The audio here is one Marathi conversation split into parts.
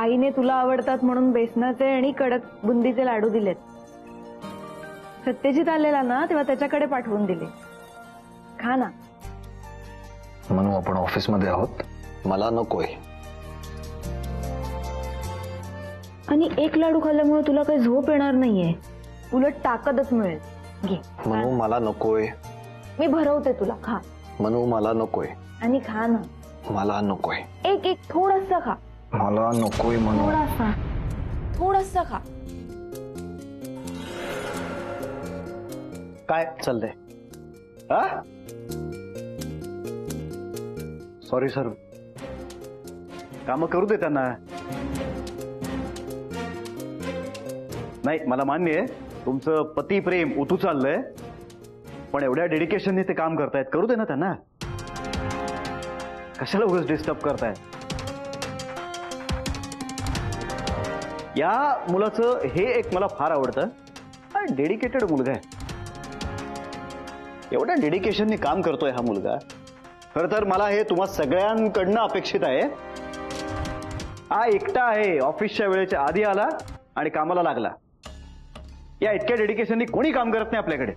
आईने तुला आवडतात म्हणून बेसनाचे आणि कडक बुंदीचे लाडू दिलेत. सत्यजित आलेला ना तेव्हा त्याच्याकडे पाठवून दिले. खा ना. म्हणून आपण ऑफिसमध्ये आहोत, मला नकोय. आणि एक लाडू खाल्ल्यामुळे तुला काही झोप येणार नाहीये, उलट ताकदच मिळेल. घे. म्हणून मला नकोय. मी भरवते तुला. खा. म्हणून मला नकोय. आणि खा ना. मला नकोय. एक एक थोडंसं खा. मला नकोय म्हणून. थोडंसं खा. काय चाललंय? सॉरी सर, काम करू दे त्यांना. नाही, मला मान्य आहे तुमचं पती प्रेम उतू चाललंय, पण एवढ्या डेडिकेशनने ते काम करतायत, करू दे ना त्यांना. कशाला उगाच डिस्टर्ब करताय? या मुलाचं हे एक मला फार आवडतं, डेडिकेटेड मुलगा आहे. एवढ्या डेडिकेशनने काम करतोय हा मुलगा. खरं तर मला हे तुम्हा सगळ्यांकडनं अपेक्षित आहे. हा एकटा आहे, ऑफिसच्या वेळेच्या आधी आला आणि कामाला लागला. या इतक्या डेडिकेशनने कोणी काम करत नाही आपल्याकडे.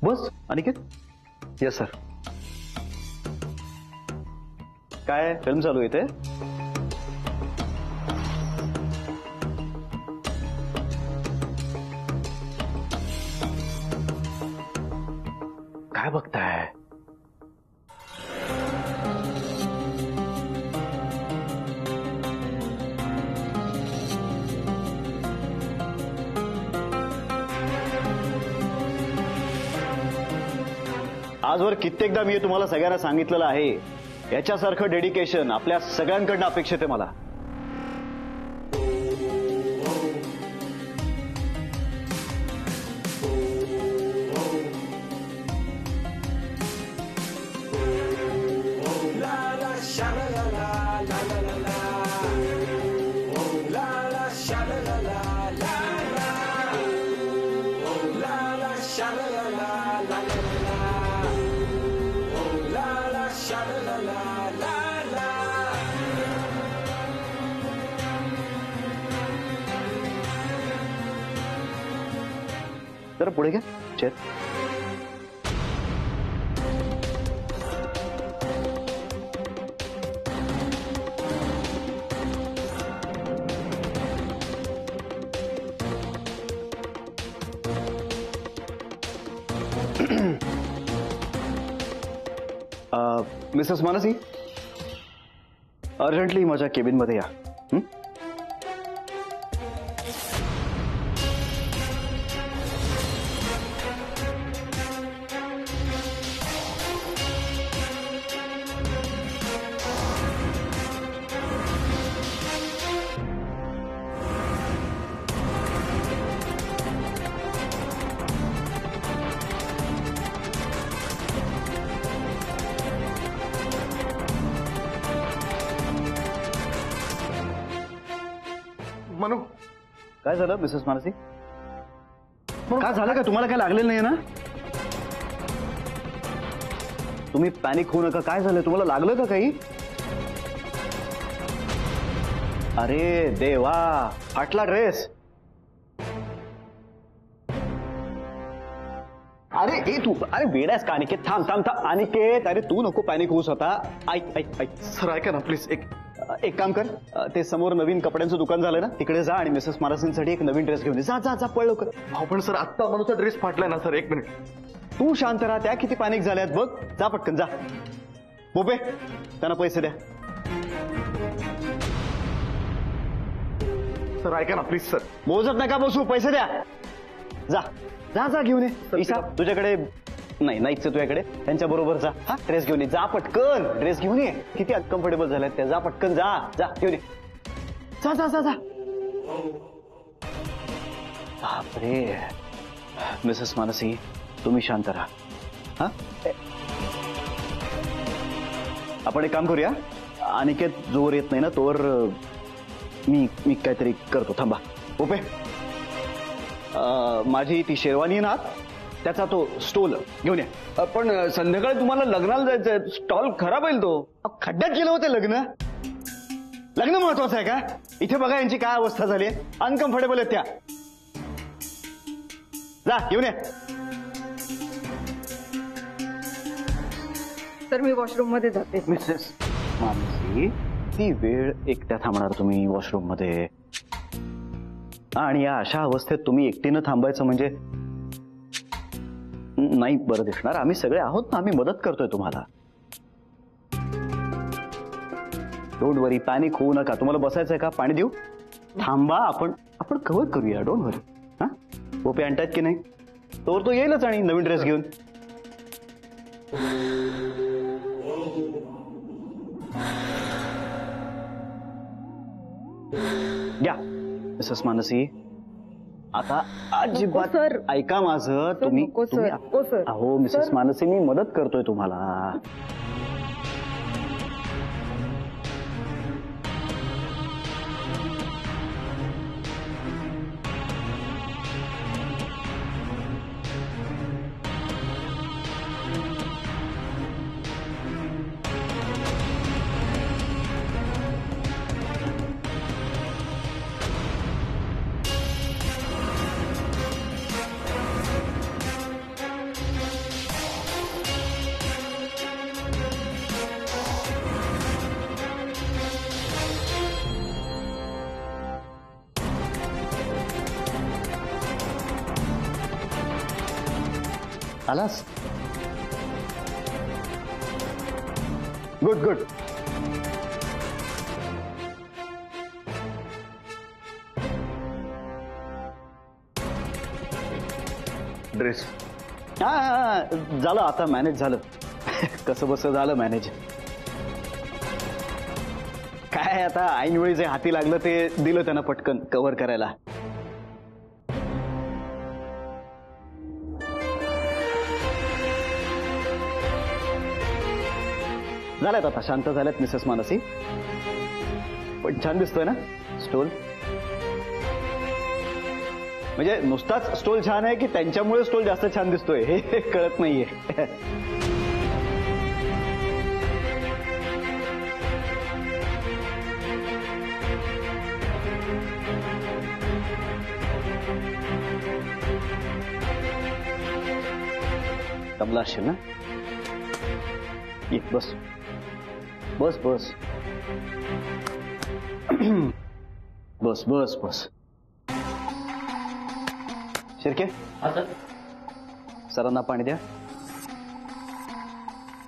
बस अनिकेत. Yes sir. काय फिल्म चालू आहे इथे? काय बघताय? आजवर कित्येकदा मी तुम्हाला सगळ्यांना सांगितलेलं आहे, याच्यासारखं डेडिकेशन आपल्या सगळ्यांकडनं अपेक्षित आहे मला. जरा पुढे घ्या चेअर. मिसेस मानसी, अर्जंटली माझ्या केबिनमध्ये या. म्हणू. काय झालं मिसेस मानसी? काय झालं का? तुम्हाला काय लागलेलं नाही ना? तुम्ही पॅनिक होऊ नका. काय झालं? तुम्हाला लागलं का काही? अरे देवा, फाटला ड्रेस. अरे ए तू, अरे वेडास का अनिकेत? थांब थांब थांब अनिकेत. अरे तू नको पॅनिक होऊस आता. ऐक ऐक ऐक सर ऐका ना प्लीज. एक काम कर, ते समोर नवीन कपड्यांचं दुकान झालं ना, तिकडे जा आणि मिसेस मानसींसाठी एक नवीन ड्रेस घेऊन ये. जा जा जा, पळ लवकर. अहो पण सर आत्ता म्हणूचा ड्रेस फाटलाय ना सर. एक मिनिट. तू शांत राहा. त्या किती पॅनिक झाल्यात बघ. जा पटकन जा. बोबे, त्यांना पैसे द्या. सर ऐका ना प्लीज सर. मोजत नका बसू, पैसे द्या. जा जा जा, घेऊन ये. ईशा तुझ्याकडे नाही, नाहीच तुझ्याकडे. त्यांच्या बरोबर जा. हा ड्रेस घेऊन ये. जा पटकन, ड्रेस घेऊन ये. किती अनकम्फर्टेबल झाल्यात त्या. जा पटकन, जा जा, घेऊन ये. जा जा जा जा. बापरे. मिसेस मानसी, तुम्ही शांत राहा. हा, आपण एक काम करूया. अनिकेत जोवर येत नाही ना तोवर मी काहीतरी करतो. थांबा. ओपे, माझी ती शेरवानी ना, त्याचा तो स्टॉल घेऊन या. पण संध्याकाळी तुम्हाला लग्नाला जायचंय, स्टॉल खराब होईल तो. खड्ड्यात गेलं होते लग्न. लग्न महत्वाचं आहे का? इथे बघा यांची काय अवस्था झाली, अनकम्फर्टेबल आहेत त्या. जा घेऊन ये. तर मी वॉशरूम मध्ये जाते. मिसेस मानसी, ती वेळ एकट्या थांबणार तुम्ही वॉशरूम मध्ये, आणि या अशा अवस्थेत तुम्ही एकटीनं थांबायचं म्हणजे नाही बरं दिसणार. आम्ही सगळे आहोत ना, आम्ही मदत करतोय तुम्हाला. डोंट वरी, पॅनिक होऊ नका. तुम्हाला बसायचंय का? पाणी देऊ? थांबा, आपण कव्हर करूया. डोंट वरी. हा, पोपे आणतायत की नाही? तो येईलच आणि नवीन ड्रेस घेऊन. घ्या मिसेस मानसी. आता अजिबात सर. ऐका माझं. तुम्ही नको सर. नको सर. अहो मिसेस मानसी, मी मदत करतोय तुम्हाला. आलास? Good good. ड्रेस हा, झालं आता, मॅनेज झालं. कसं बस झालं मॅनेज. काय आता ऐनवेळी जे हाती लागलं ते दिलं त्यांना पटकन कव्हर करायला. झाल्यात आता, शांत झाल्यात मिसेस मानसी. पण छान दिसतोय ना स्टोल? म्हणजे नुसताच स्टोल छान आहे की त्यांच्यामुळे स्टोल जास्त छान दिसतोय हे कळत नाहीये. दमला असेल ना? ये बस बस बस बस बस बस. शिर्के, सरांना पाणी द्या.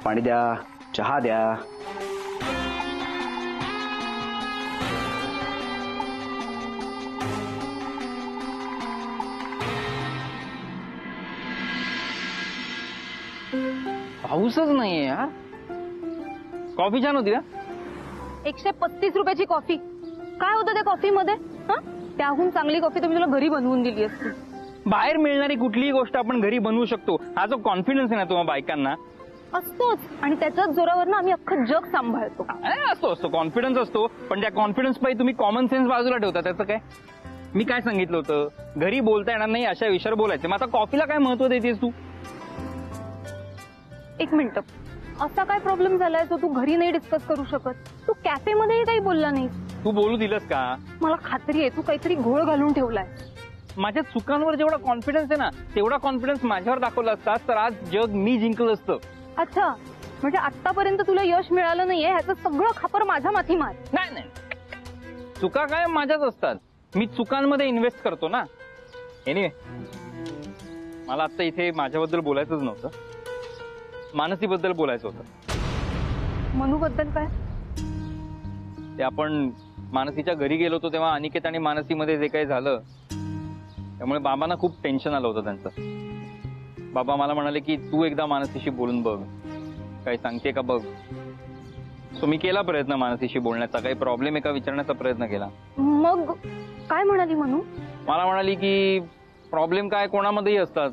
पाणी द्या, चहा द्या. पाऊसच नाहीये यार. कॉफी छान होती का? 135 रुपयाची कॉफी. काय होतं त्या कॉफी मध्ये? त्याहून चांगली कॉफी तुम्ही तुला घरी बनवून दिली असती. बाहेर मिळणारी कुठलीही गोष्ट आपण घरी बनवू शकतो, हा जो कॉन्फिडन्स आहे ना तुम्हा बायकांना असतोच, आणि त्याच्याच जोरावर ना आम्ही अख्खं जग सांभाळतो. असतो कॉन्फिडन्स असतो, पण त्या कॉन्फिडन्स पाहिजे तुम्ही कॉमन सेन्स बाजूला ठेवता. त्याचं काय? मी काय सांगितलं होतं, घरी बोलता येणार नाही अशा विषयावर बोलायचं. मग आता कॉफीला काय महत्व देतेस तू? एक मिनिट, असा काय प्रॉब्लेम झालाय जो तू घरी नाही डिस्कस करू शकत? तू कॅफेमध्येही काही बोलला नाही. तू बोलू दिलंस का? मला खात्री आहे तू काहीतरी घोळ घालून ठेवलाय. माझ्या चुकांवर जेवढा कॉन्फिडन्स आहे ना, तेवढा कॉन्फिडन्स माझ्यावर दाखवला असतास तर आज जग मी जिंकलं असतं. अच्छा, म्हणजे आतापर्यंत तुला यश मिळालं नाहीये ह्याचं सगळं खापर माझ्या माथी मार. नाही नाही, चुका काय माझ्याच असतात. मी चुकांमध्ये इन्व्हेस्ट करतो ना. एनिवे, मला आता इथे माझ्याबद्दल बोलायचंच नव्हतं, मानसीबद्दल बोलायचं होतं. मनूबद्दल काय? ते आपण मानसीच्या घरी गेलो होतो तेव्हा अनिकेत आणि मानसीमध्ये जे काही झालं त्यामुळे बाबांना खूप टेन्शन आलं होतं त्यांचं. बाबा मला म्हणाले की तू एकदा मानसीशी बोलून बघ, काही सांगते का बघ. सो मी केला प्रयत्न मानसीशी बोलण्याचा, काही प्रॉब्लेम आहे का विचारण्याचा प्रयत्न केला. मग काय म्हणाली मनू? मला म्हणाली की प्रॉब्लेम काय कोणामध्येही असतात,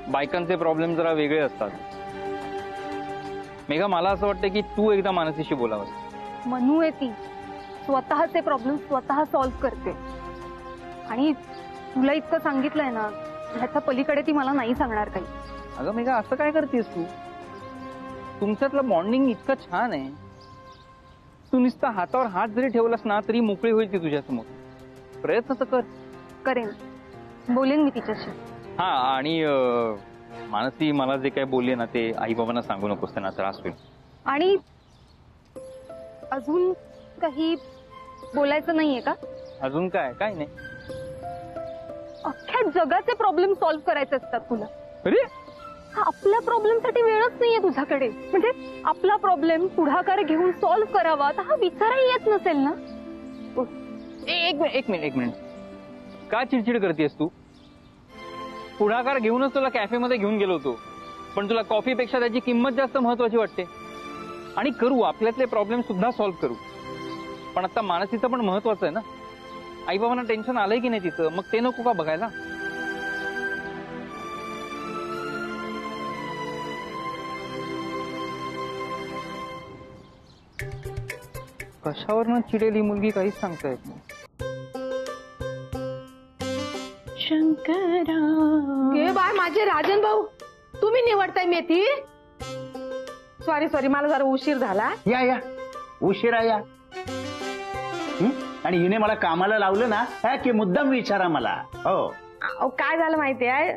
बायकांचे प्रॉब्लेम जरा वेगळे असतात. मेघा, मला असं वाटतं की तू एकदा मानसीशी बोलावंस. मनू आहे ती, स्वतःचे प्रॉब्लेम स्वतः सॉल्व्ह करते, आणि तुला इतकं सांगितलंय ना, ह्याच्या पलीकडे ती मला नाही सांगणार काही. अगं मेघा, असं काय करतेस तू? तुमच्यातलं बॉन्डिंग इतकं छान आहे, तू नुसता हातावर हात जरी ठेवलास ना तरी मोकळी होईल ती तुझ्यासमोर. प्रयत्न तर कर. करेन, बोलेन मी तिच्याशी. हा, आणि मानसी मला जे काय बोलले ना ते आई बाबांना सांगू नकोस, त्यांना त्रास होईल. आणि अजून काही बोलायचं नाहीये का? अजून काय? काय नाही. अख्ख्या जगाचे प्रॉब्लेम सॉल्व्ह करायचे असतात तुला. अरे हा, आपल्या प्रॉब्लेम साठी वेळच नाहीये तुझ्याकडे. म्हणजे आपला प्रॉब्लेम पुढाकार घेऊन सॉल्व्ह करावा तर हा विचारही येत नसेल ना. एक मिनिट. का चिडचिड करतेस तू? पुढाकार घेऊनच तुला कॅफेमध्ये घेऊन गेलो होतो, पण तुला कॉफीपेक्षा त्याची किंमत जास्त महत्वाची वाटते. आणि करू, आपल्यातले प्रॉब्लेम सुद्धा सॉल्व्ह करू, पण आता मानसीचं पण महत्वाचं आहे ना. आई बाबांना टेन्शन आलंय की नाही तिचं, मग ते नको का बघायला? कशावरनं चिडेली मुलगी काहीच सांगता येत नाही. शंकरा हे बाय माझे राजन भाऊ, तुम्ही निवडताय मेथी. सॉरी मला जरा उशीर झाला. या उशिरा या. आणि हिने मला कामाला लावलं ना की मुद्दाम विचारा मला. हो, अहो, काय झालं माहितीये,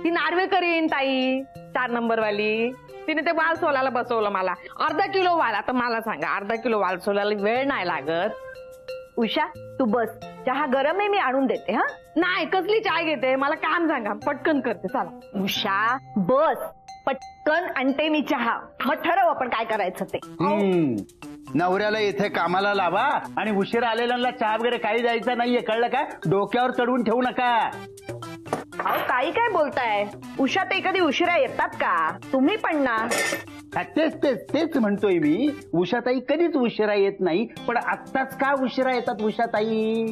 ती नार्वेकर येईन ताई 4 नंबर वाली, तिने ते वाल सोलायला बसवलं मला. अर्धा किलो वाल. आता मला सांगा, अर्धा किलो वाल सोलायला वेळ नाही लागत. उषा तू बस, चहा गरम आहे, मी आणून देते. हा नाही, कसली चाय घेते, मला काम सांगा, पटकन करते. चला उषा बस, पटकन आणते मी चहा. मग ठरव आपण काय करायचं ते. नवऱ्याला इथे कामाला लावा आणि उशिरा आलेल्यांना चहा वगैरे काही द्यायचं नाहीये, कळलं का? डोक्यावर चढवून ठेवू नका. अहो काही काय बोलताय, उषा ते कधी उशिरा येतात का? तुम्ही पण ना. तेच म्हणतोय मी. उषाताई कधीच उशिरा येत नाही, पण आत्ताच का उशिरा येतात उषाताई?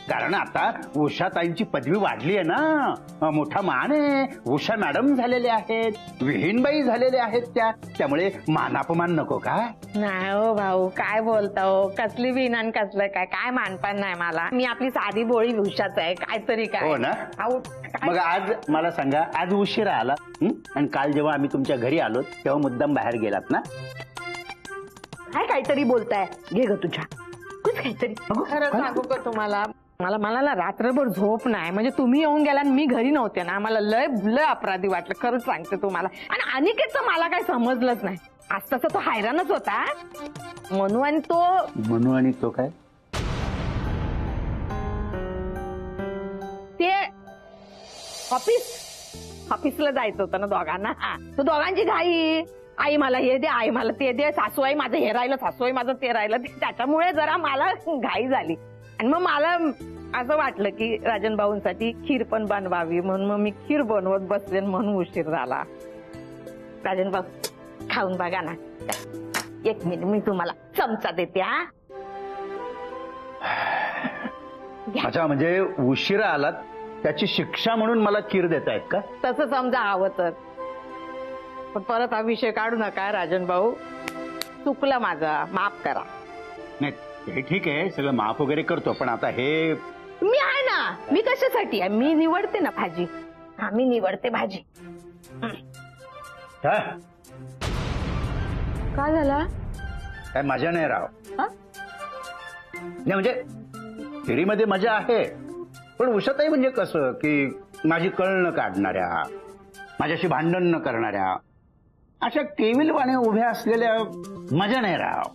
कारण आता उषाताईंची पदवी वाढली आहे ना, मोठा मान आहे. उषा मॅडम झालेले आहेत, विहीनबाई झालेले आहेत त्यामुळे मानापमान नको का? नाही हो भाऊ, काय बोलता हो, कसली विनान कसलं काय मानपान नाही मला. मी आपली साधी बोळी उषाच आहे, काहीतरी काय. हो ना. अहो, मग आज मला सांगा, आज उशिरा आला आणि काल जेव्हा आम्ही तुमच्या घरी आलो तेव्हा मुद्दाम बाहेर गेलात ना? काय काहीतरी बोलताय, घे ग तुझ्या कुछ काहीतरी. खरं सांगू का तुम्हाला, मला ना रात्रभर झोप नाही. म्हणजे तुम्ही येऊन गेला आणि मी घरी नव्हते ना, मला लय अपराधी वाटलं, खरंच सांगते तुम्हाला. आणि अनिकेतचं मला काही समजलंच नाही. आज तसा तो हैराणच होता. मनू आणि तो काय? ते ऑफिसला जायचं होतं ना दोघांना. तो दोघांची घाई, आई मला हे दे, आई मला ते दे, सासूबाई माझं हे राहिलं, सासूबाई माझं ते राहिलं. त्याच्यामुळे जरा मला घाई झाली. आणि मग मला असं वाटलं की राजन भाऊंसाठी खीर पण बनवावी, म्हणून मग मी खीर बनवत बसले, म्हणून उशीर झाला. राजन भाऊ खाऊन बघा ना. 1 मिनिट, मी तुम्हाला चमचा देते. अच्छा, म्हणजे उशिरा आलात त्याची शिक्षा म्हणून मला खीर देतायत का? तसं समजा हवं तर. पण परत हा विषय काढू नका राजन भाऊ, चुकलं माझं, माफ करा. नाही हे ठीक आहे, सगळं माफ वगैरे करतो, पण आता हे मी आहे ना, मी कशासाठी आहे, मी निवडते ना भाजी. मी निवडते भाजी. काय झालं? काय मजा नाही राव. नाही म्हणजे खिरीमध्ये मजा आहे, पण उषाताई म्हणजे कसं की माझी कळ न काढणाऱ्या, माझ्याशी भांडण न करणाऱ्या, अशा केविलवाने उभ्या असलेल्या मजा नाही राव.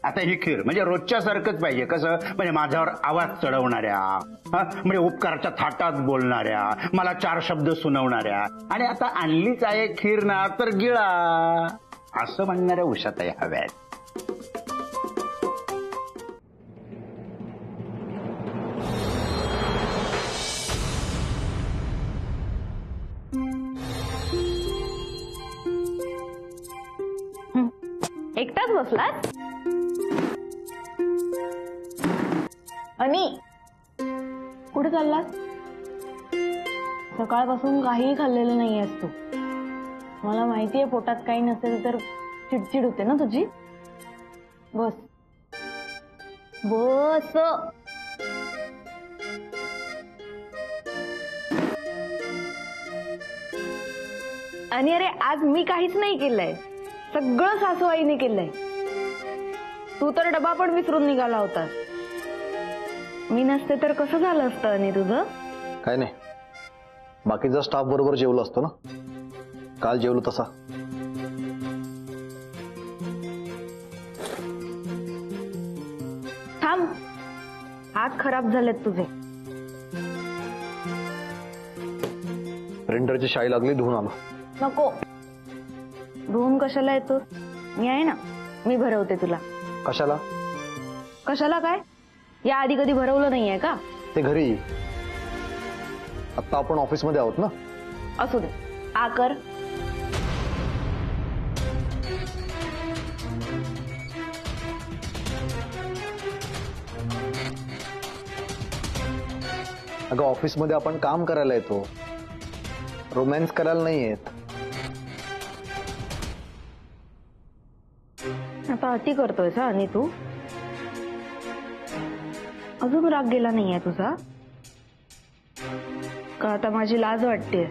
आता ही खीर म्हणजे रोजच्या सारखंच पाहिजे. कसं म्हणजे माझ्यावर आवाज चढवणाऱ्या, म्हणजे उपकाराच्या थाटात बोलणाऱ्या, मला 4 शब्द सुनावणाऱ्या, आणि आता आणलीच आहे खीर ना तर गिळा असं म्हणणाऱ्या उषाताई हव्यात. एकटाच बसलात? आणि कुठे चाललात? सकाळपासून काहीही खाल्लेलं नाहीयेस तू. मला माहितीये पोटात काही नसेल तर चिडचिड होते ना तुझी. बस बस. आणि अरे आज मी काहीच नाही केलंय, सगळं सासूआईने केलंय. तू तर डबा पण विसरून निघाला होतास. मी नसते तर कसं झालं असतं आणि तुझं? काय नाही, बाकीचा स्टाफ बरोबर जेवलो असतो ना. काल जेवलो तसा. थांब, हात खराब झालेत तुझे. प्रिंटरची शाई लागली, धुवून आलो. नको, धुवून कशाला येतो? मी आहे ना, मी भरवते तुला. कशाला? कशाला काय? या आधी कधी भरवलं नाहीये का? ते घरी. आता आपण ऑफिसमध्ये आहोत ना. असू दे, आ कर. अगं ऑफिसमध्ये आपण काम करायला येतो, रोमॅन्स करायला नाही येत. आता अति करतोयस हा आणि तू अजून राग गेला नाहीये तुझा का? आता माझी लाज वाटतेय.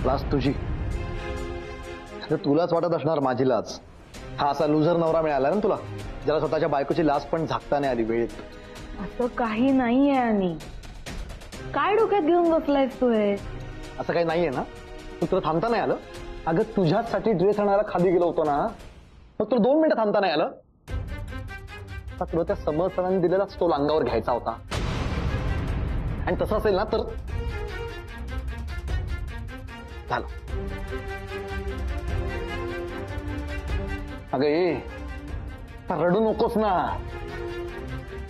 लाज तुझी? अगं तुलाच वाटत असणार माझी लाज. हा असा लुझर नवरा मिळाला ना तुला, ज्याला स्वतःच्या बायकोची लाज पण झाकता नाही आली वेळेत. असं काही नाहीये. आणि काय डोक्यात घेऊन बसलायस तू हे? असं काही नाहीये ना? मग तुला थांबता नाही आलं? अगं तुझ्यासाठी ड्रेस आणायला खाली गेलो होतो ना, मग तुला 2 मिनिटं थांबता नाही आलं? तुला त्या समर सरांनी दिलेला स्टोल अंगावर घ्यायचा होता, आणि तसं असेल ना तर झालं. अगं ए, रडू नकोस ना.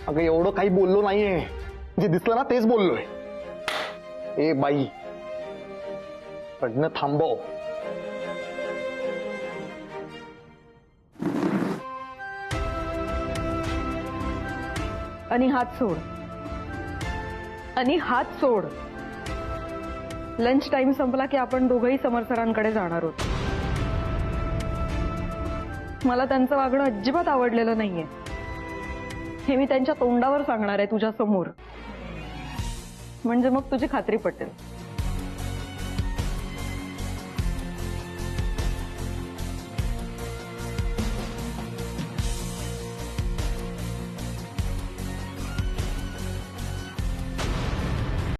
अगं एवढं काही बोललो नाहीये, जे दिसलं ना तेच बोललोय. ए बाई, रडणं थांबव. आणि हात सोड. आणि हात सोड. लंच टाइम संपला की आपण दोघंही समर सरांकडे जाणार आहोत. मला त्यांचं वागणं अजिबात आवडलेलं नाहीये, हे मी त्यांच्या तोंडावर सांगणार आहे तुझ्या समोर. म्हणजे मग तुझी खात्री पटेल.